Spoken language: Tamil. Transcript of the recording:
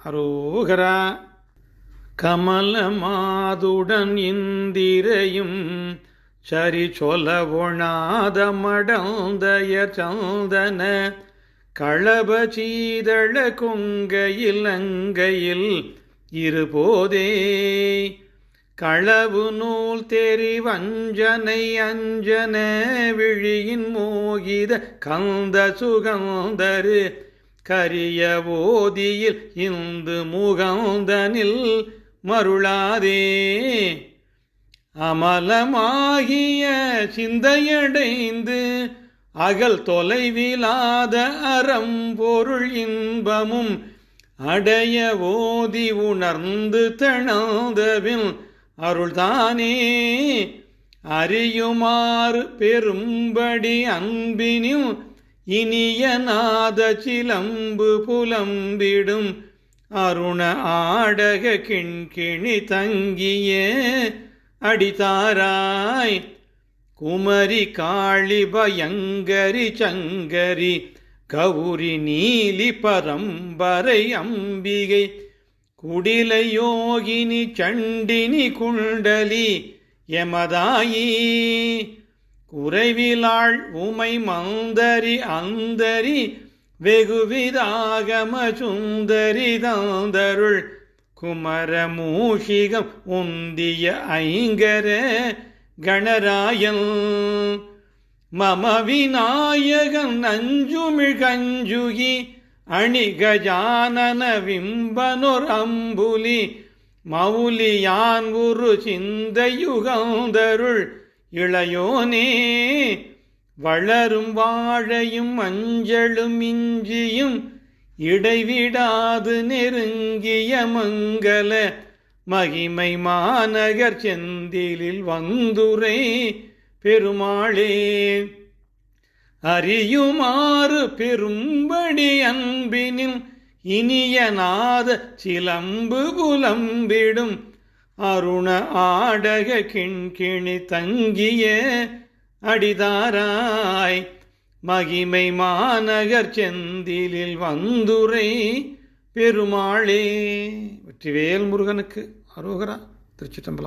அரோகரா. கமலமாதுடன் இந்திரையும் சரி சொல்ல ஒணாத மடந்தய சந்தன களப சீதள கொங்கையில் அங்கையில் இருபோதே களவு நூல் தெரி வஞ்சனை அஞ்சன விழியின் மோகித கந்த சுகந்தரு கரிய ஓதியில் இந்து முகந்தனில் மருளாதே அமலமாகிய சிந்தையடைந்து அகல் தொலைவிலாத அறம்பொருள் இன்பமும் அடைய ஓதி உணர்ந்து தணந்தபின் அருள்தானே அறியுமாறு பெரும்படி அன்பினில் இனிய நாத சிலம்பு புலம்பிடும் அருண ஆடக கிண்கிணி தங்கிய அடிதாராய் குமரி காளி பயங்கரி சங்கரி கௌரி நீலி பரம்பரை அம்பிகை குடிலை யோகினி சண்டினி குண்டலி யமதாயி குறைவிலாள் உமை மந்தரி அந்தரி வெகுவிதாகம சுந்தரி தாந்தருள் குமர மூஷிகம் உந்திய ஐங்கர கணராயன் மம விநாயகன் நஞ்சுமிழ் கஞ்சுகி அணிகஜானன விம்பனொர் அம்புலி மௌலியான் உரு சிந்தையுகந்தருள் இளையோனே வளரும் வாழையும் மஞ்சளும் இஞ்சியும் இடைவிடாது நெருங்கிய மங்கள மகிமை மாநகர் செந்திலில் வந்துரை பெருமாளே அறியுமாறு பெரும்படி அன்பினில் இனிய நாத சிலம்பு புலம்பிடும் அருண ஆடக கிண்கிணி தங்கிய அடிதாராய் மகிமை மாநகர் செந்திலில் வந்துரை பெருமாளே. வெற்றிவேல் முருகனுக்கு அரோகரா. திருச்சிற்றம்பலம்.